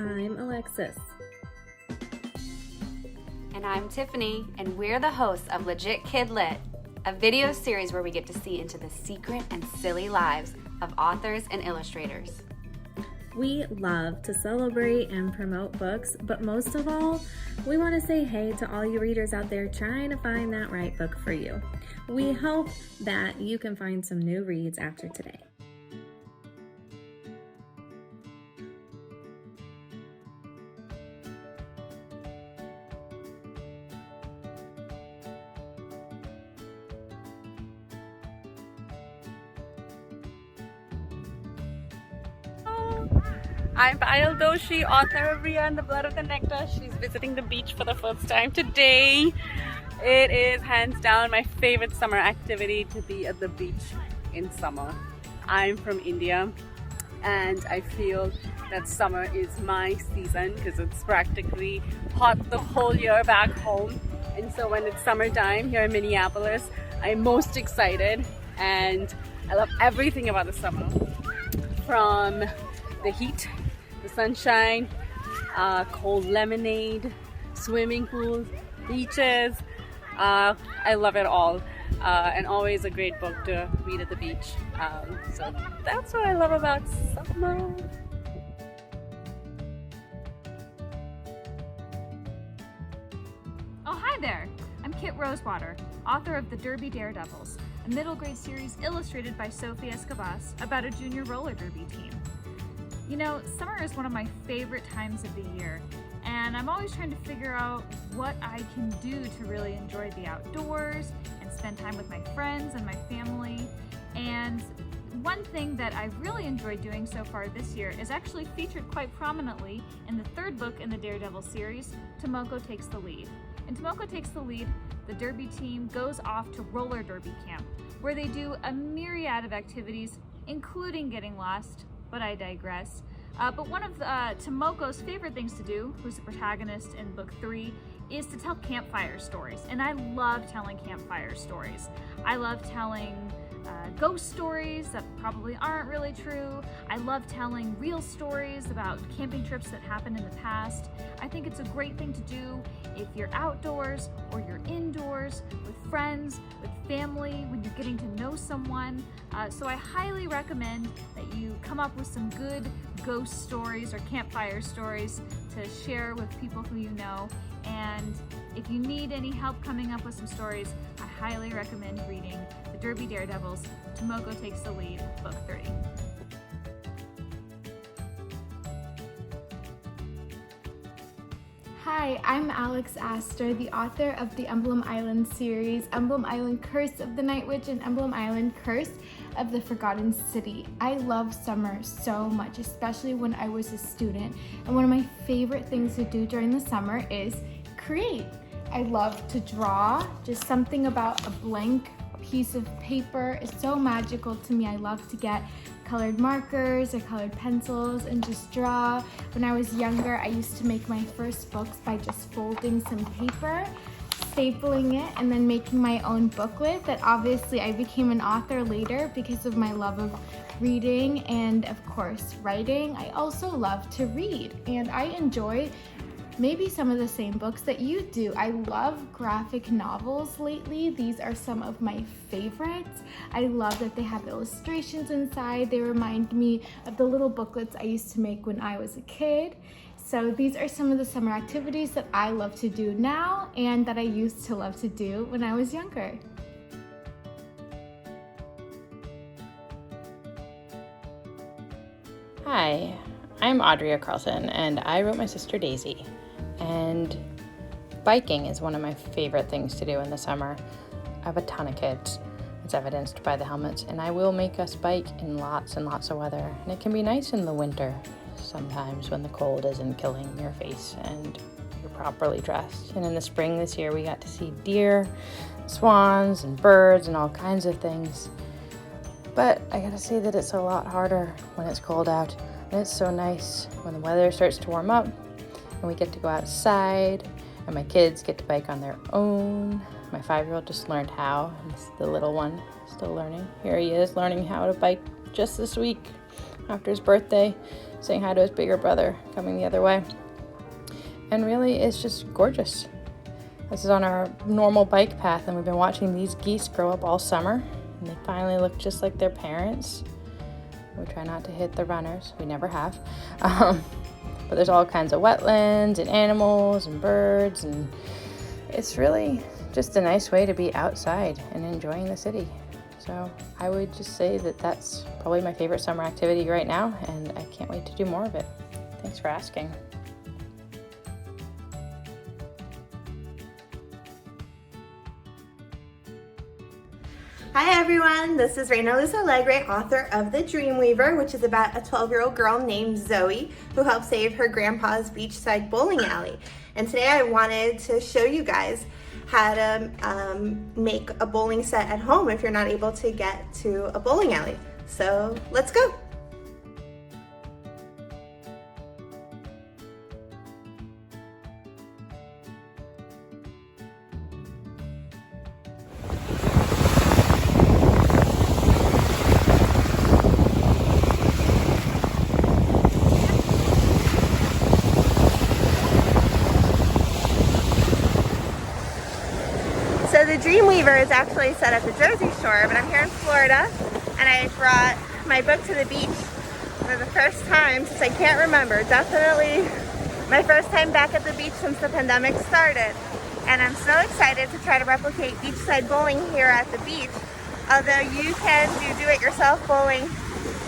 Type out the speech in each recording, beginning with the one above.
I'm Alexis. And I'm Tiffany, and we're the hosts of Legit KidLit, a video series where we get to see into the secret and silly lives of authors and illustrators. We love to celebrate and promote books, but most of all, we want to say hey to all you readers out there trying to find that right book for you. We hope that you can find some new reads after today. I'm Payal Doshi, author of Ria and the Blood of the Nectar. She's visiting the beach for the first time today. It is hands down my favorite summer activity to be at the beach in summer. I'm from India and I feel that summer is my season because it's practically hot the whole year back home. And so when it's summertime here in Minneapolis, I'm most excited and I love everything about the summer. From the heat, the sunshine, cold lemonade, swimming pools, beaches. I love it all. And always a great book to read at the beach. So that's what I love about summer. Oh, hi there! I'm Kit Rosewater, author of the Derby Daredevils, a middle grade series illustrated by Sophie Escabas about a junior roller derby team. You know, summer is one of my favorite times of the year, and I'm always trying to figure out what I can do to really enjoy the outdoors and spend time with my friends and my family. And one thing that I've really enjoyed doing so far this year is actually featured quite prominently in the third book in the Daredevil series, Tomoko Takes the Lead. In Tomoko Takes the Lead, the derby team goes off to roller derby camp, where they do a myriad of activities, including getting lost, but I digress. But one of Tomoko's favorite things to do, who's the protagonist in book 3, is to tell campfire stories. And I love telling campfire stories. I love telling ghost stories that probably aren't really true. I love telling real stories about camping trips that happened in the past. I think it's a great thing to do if you're outdoors or you're indoors with friends, with family, when you're getting to know someone. So I highly recommend that you come up with some good ghost stories or campfire stories to share with people who you know. And if you need any help coming up with some stories, I highly recommend reading The Derby Daredevils, Tomoko Takes the Lead, book 3. Hi, I'm Alex Astor, the author of the Emblem Island series, Emblem Island Curse of the Night Witch and Emblem Island Curse of the Forgotten City. I love summer so much, especially when I was a student. And one of my favorite things to do during the summer is create. I love to draw. Just something about a blank piece of paper is so magical to me. I love to get colored markers or colored pencils and just draw. When I was younger, I used to make my first books by just folding some paper, stapling it, and then making my own booklet that obviously I became an author later because of my love of reading and of course writing. I also love to read and I enjoy maybe some of the same books that you do. I love graphic novels lately. These are some of my favorites. I love that they have illustrations inside. They remind me of the little booklets I used to make when I was a kid. So these are some of the summer activities that I love to do now and that I used to love to do when I was younger. Hi, I'm Audrey Carlson and I wrote my sister Daisy. And biking is one of my favorite things to do in the summer. I have a ton of kids. It's evidenced by the helmets, and I will make us bike in lots and lots of weather. And it can be nice in the winter sometimes when the cold isn't killing your face and you're properly dressed. And in the spring this year, we got to see deer, swans, and birds, and all kinds of things. But I gotta say that it's a lot harder when it's cold out. And it's so nice when the weather starts to warm up and we get to go outside and my kids get to bike on their own. My 5-year-old just learned how, and the little one still learning. Here he is learning how to bike just this week. after his birthday, saying hi to his bigger brother coming the other way. And really, it's just gorgeous. This is on our normal bike path, and we've been watching these geese grow up all summer, and they finally look just like their parents. We try not to hit the runners. We never have. But there's all kinds of wetlands and animals and birds, and it's really just a nice way to be outside and enjoying the city. So I would just say that that's probably my favorite summer activity right now, and I can't wait to do more of it. Thanks for asking. Hi everyone, this is Reina Luz Alegre, author of The Dreamweaver, which is about a 12-year-old girl named Zoe who helped save her grandpa's beachside bowling alley. And today I wanted to show you guys how to make a bowling set at home if you're not able to get to a bowling alley. So let's go. So the Dreamweaver is actually set at the Jersey Shore, but I'm here in Florida, and I brought my book to the beach for the first time since I can't remember. Definitely my first time back at the beach since the pandemic started. And I'm so excited to try to replicate beachside bowling here at the beach, although you can do it-yourself bowling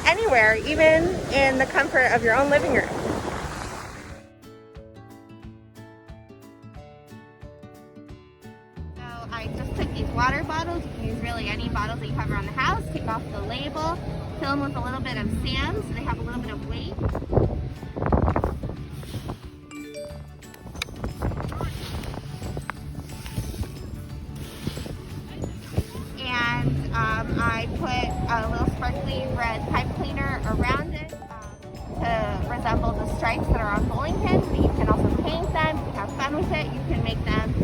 anywhere, even in the comfort of your own living room. I just took these water bottles. You can use really any bottles that you have around the house. Take off the label, fill them with a little bit of sand so they have a little bit of weight. And I put a little sparkly red pipe cleaner around it to resemble the stripes that are on bowling pins. But you can also paint them. You can have fun with it. You can make them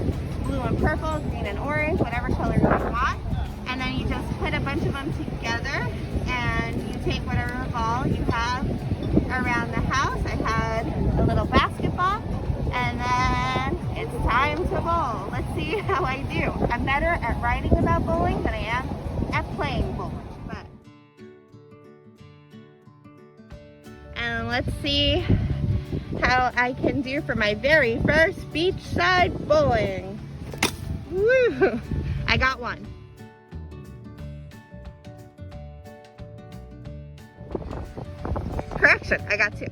blue and purple, green and orange, whatever color you want. And then you just put a bunch of them together and you take whatever ball you have around the house. I had a little basketball, and then it's time to bowl. Let's see how I do. I'm better at writing about bowling than I am at playing bowling. And let's see how I can do for my very first beachside bowling. Woo! I got one. Correction, I got two.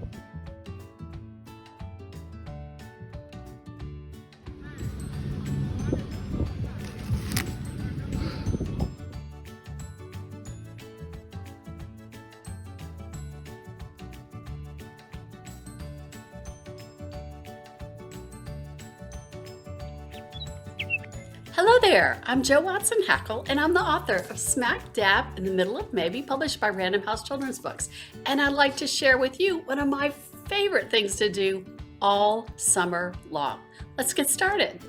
Hello there, I'm Jo Watson Hackle, and I'm the author of Smack Dab in the Middle of Maybe, published by Random House Children's Books. And I'd like to share with you one of my favorite things to do all summer long. Let's get started.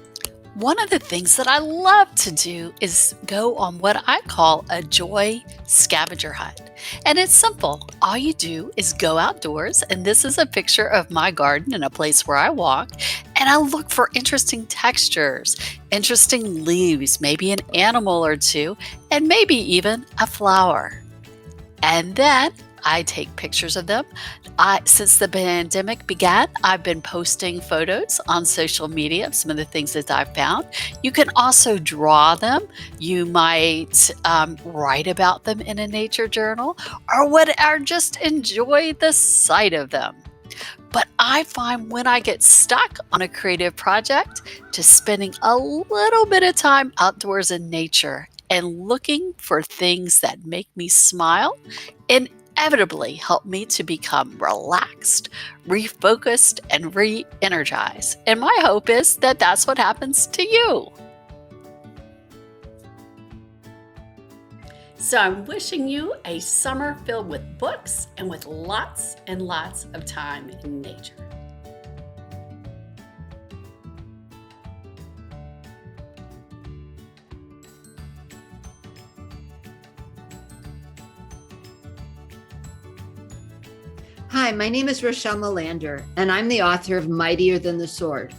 One of the things that I love to do is go on what I call a joy scavenger hunt. And it's simple. All you do is go outdoors, and this is a picture of my garden in a place where I walk, and I look for interesting textures, interesting leaves, maybe an animal or two, and maybe even a flower. And then I take pictures of them. Since the pandemic began, I've been posting photos on social media of some of the things that I've found. You can also draw them. You might write about them in a nature journal, or just enjoy the sight of them. But I find when I get stuck on a creative project, just spending a little bit of time outdoors in nature and looking for things that make me smile inevitably help me to become relaxed, refocused, and re-energized. And my hope is that that's what happens to you. So I'm wishing you a summer filled with books and with lots and lots of time in nature. Hi, my name is Rochelle Melander, and I'm the author of Mightier Than the Sword.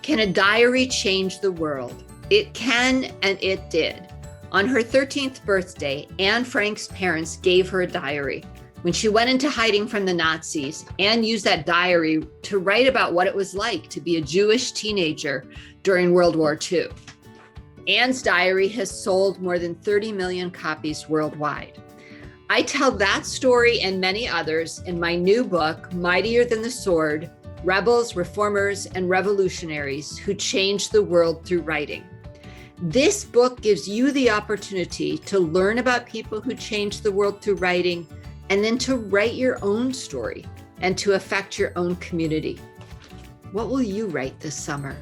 Can a diary change the world? It can, and it did. On her 13th birthday, Anne Frank's parents gave her a diary. When she went into hiding from the Nazis, Anne used that diary to write about what it was like to be a Jewish teenager during World War II. Anne's diary has sold more than 30 million copies worldwide. I tell that story and many others in my new book, Mightier Than the Sword, Rebels, Reformers, and Revolutionaries Who Changed the World Through Writing. This book gives you the opportunity to learn about people who changed the world through writing, and then to write your own story and to affect your own community. What will you write this summer?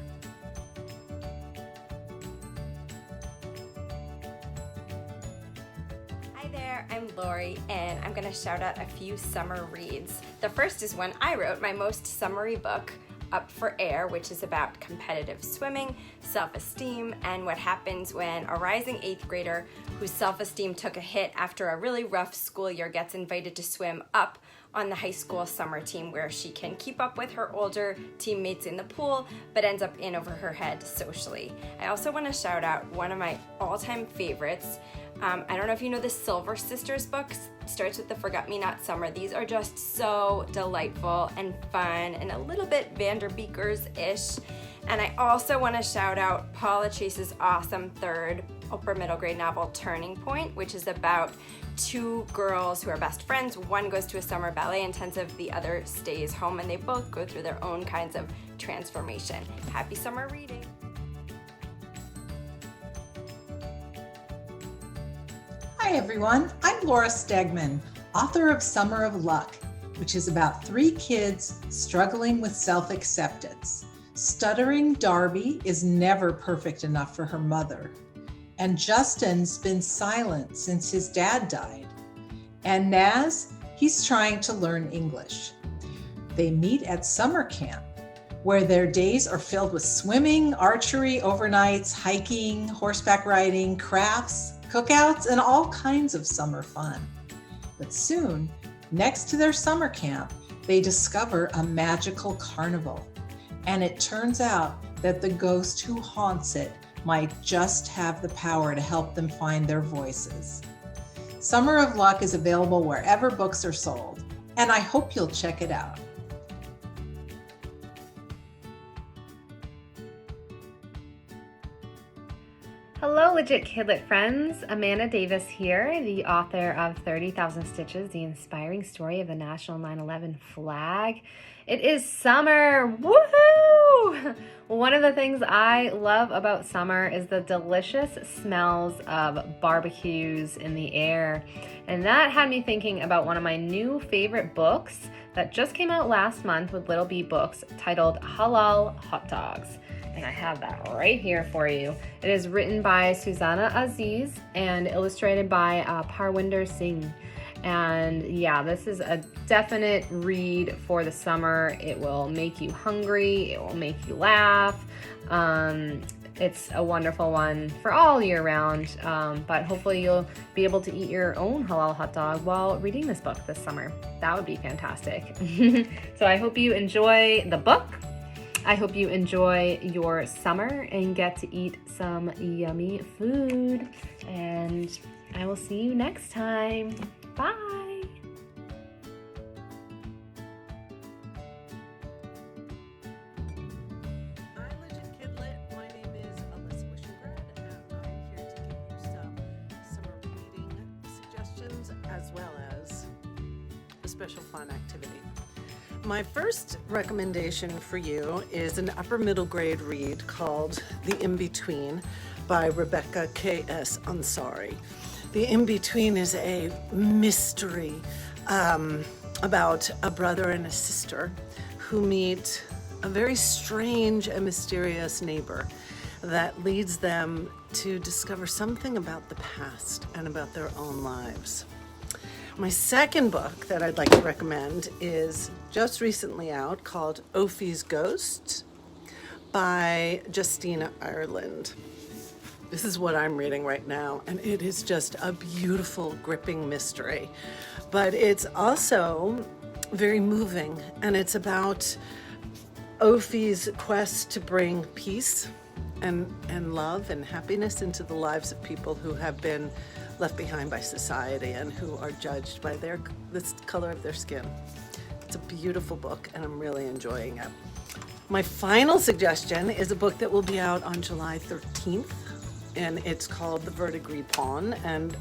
Hi there, I'm Lori, and I'm going to shout out a few summer reads. The first is one I wrote, my most summery book, Up for Air, which is about competitive swimming, self-esteem, and what happens when a rising 8th grader whose self-esteem took a hit after a really rough school year gets invited to swim up on the high school summer team, where she can keep up with her older teammates in the pool, but ends up in over her head socially. I also want to shout out one of my all-time favorites. I don't know if you know the Silver Sisters books. Starts with the Forget-Me-Not Summer. These are just so delightful and fun and a little bit Vanderbeekers-ish. And I also want to shout out Paula Chase's awesome third upper middle grade novel, Turning Point, which is about two girls who are best friends. One goes to a summer ballet intensive, the other stays home, and they both go through their own kinds of transformation. Happy summer reading. Hi everyone, I'm Laura Stegman, author of Summer of Luck, which is about 3 kids struggling with self-acceptance. Stuttering Derby is never perfect enough for her mother, and Justin's been silent since his dad died. And Naz, he's trying to learn English. They meet at summer camp, where their days are filled with swimming, archery, overnights, hiking, horseback riding, crafts, cookouts, and all kinds of summer fun. But soon, next to their summer camp, they discover a magical carnival. And it turns out that the ghost who haunts it might just have the power to help them find their voices. Summer of Luck is available wherever books are sold, and I hope you'll check it out. Hello, Legit KidLit friends. Amanda Davis here, the author of 30,000 Stitches, the inspiring story of the National 9/11 flag. It is summer, woohoo! One of the things I love about summer is the delicious smells of barbecues in the air. And that had me thinking about one of my new favorite books that just came out last month with Little Bee Books, titled Halal Hot Dogs. And I have that right here for you. It is written by Susanna Aziz and illustrated by Parwinder Singh. And yeah, this is a definite read for the summer. It will make you hungry. It will make you laugh. It's a wonderful one for all year round. But hopefully you'll be able to eat your own halal hot dog while reading this book this summer. That would be fantastic. So I hope you enjoy the book. I hope you enjoy your summer and get to eat some yummy food. And I will see you next time. Bye. Hi, Legit KidLit. My name is Alyssa Wishengrad, and I'm here to give you some summer reading suggestions as well as a special fun activity. My first recommendation for you is an upper middle grade read called The In-Between by Rebecca K.S. Ansari. The In-Between is a mystery about a brother and a sister who meet a very strange and mysterious neighbor that leads them to discover something about the past and about their own lives. My second book that I'd like to recommend is just recently out, called Ophe's Ghost by Justina Ireland. This is what I'm reading right now, and it is just a beautiful, gripping mystery. But it's also very moving, and it's about Ophe's quest to bring peace and love and happiness into the lives of people who have been left behind by society and who are judged by the color of their skin. It's a beautiful book, and I'm really enjoying it. My final suggestion is a book that will be out on July 13th, and it's called The Verdigris Pawn, and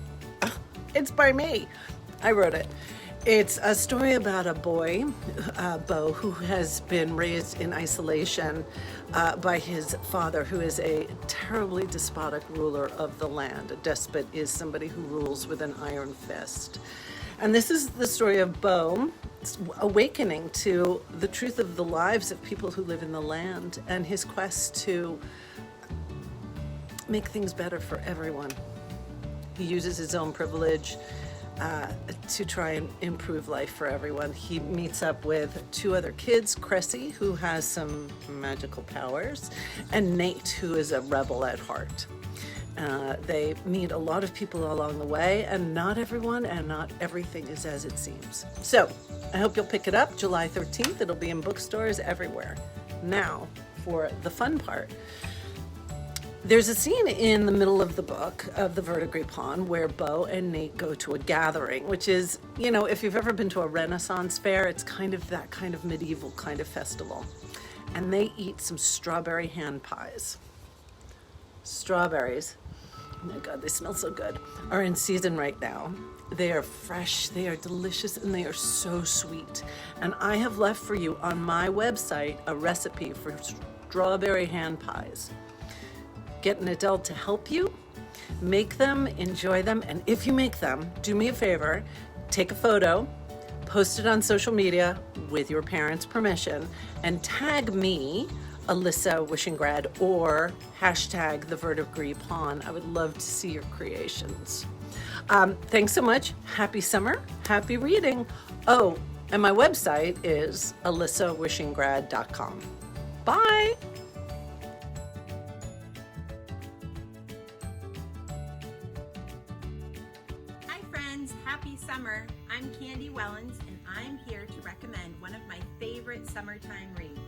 it's by me. I wrote it. It's a story about a boy, Bo, who has been raised in isolation by his father, who is a terribly despotic ruler of the land. A despot is somebody who rules with an iron fist. And this is the story of Bo awakening to the truth of the lives of people who live in the land and his quest to make things better for everyone. He uses his own privilege to try and improve life for everyone. He meets up with two other kids, Cressy, who has some magical powers, and Nate, who is a rebel at heart. They meet a lot of people along the way, and not everyone and not everything is as it seems. So I hope you'll pick it up July 13th. It'll be in bookstores everywhere. Now, for the fun part. There's a scene in the middle of the book of the Verdigris Pawn where Bo and Nate go to a gathering, which is, you know, if you've ever been to a Renaissance fair, it's kind of that kind of medieval kind of festival. And they eat some strawberry hand pies. Strawberries, oh my God, they smell so good, are in season right now. They are fresh, they are delicious, and they are so sweet. And I have left for you on my website a recipe for strawberry hand pies. Get an adult to help you, make them, enjoy them, and if you make them, do me a favor, take a photo, post it on social media with your parents' permission, and tag me, Alyssa Wishingrad, or hashtag the Verdigris Pawn. I would love to see your creations. Thanks so much. Happy summer, happy reading. Oh, and my website is alyssawishingrad.com. Bye. Happy summer. I'm Candy Wellens, and I'm here to recommend one of my favorite summertime reads.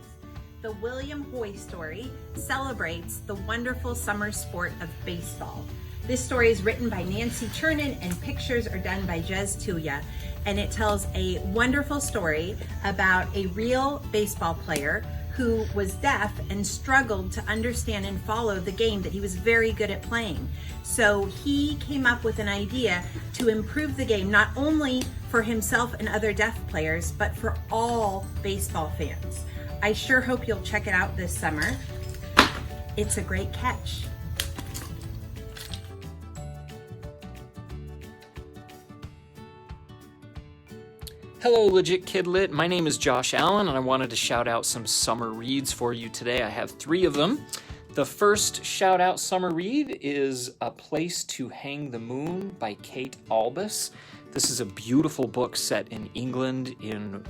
The William Hoy story celebrates the wonderful summer sport of baseball. This story is written by Nancy Chernin and pictures are done by Jez Tuya, and it tells a wonderful story about a real baseball player who was deaf and struggled to understand and follow the game that he was very good at playing. So he came up with an idea to improve the game, not only for himself and other deaf players, but for all baseball fans. I sure hope you'll check it out this summer. It's a great catch. Hello, Legit KidLit. My name is Josh Allen, and I wanted to shout out some summer reads for you today. I have 3 of them. The first shout out summer read is A Place to Hang the Moon by Kate Albus. This is a beautiful book set in England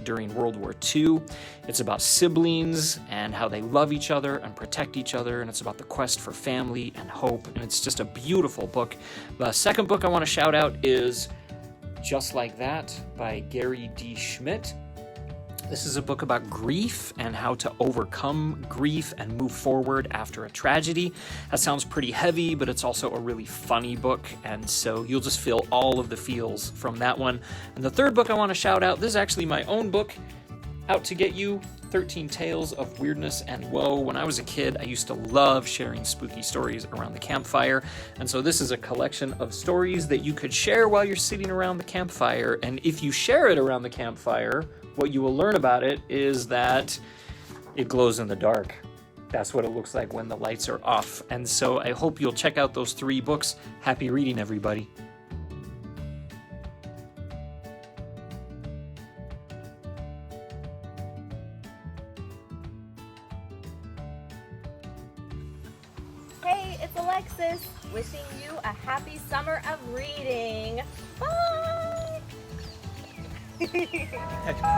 during World War II. It's about siblings and how they love each other and protect each other, and it's about the quest for family and hope, and it's just a beautiful book. The second book I want to shout out is Just Like That by Gary D Schmidt. This is a book about grief and how to overcome grief and move forward after a tragedy. That sounds pretty heavy, but it's also a really funny book, and so you'll just feel all of the feels from that one. And the third book I want to shout out, this is actually my own book, Out to Get You, 13 Tales of Weirdness and Woe. When I was a kid, I used to love sharing spooky stories around the campfire, and so this is a collection of stories that you could share while you're sitting around the campfire. And if you share it around the campfire, what you will learn about it is that it glows in the dark. That's what it looks like when the lights are off. And so I hope you'll check out those 3 books. Happy reading, everybody. Hey, it's Alexis, wishing you a happy summer of reading. Bye! That's cool.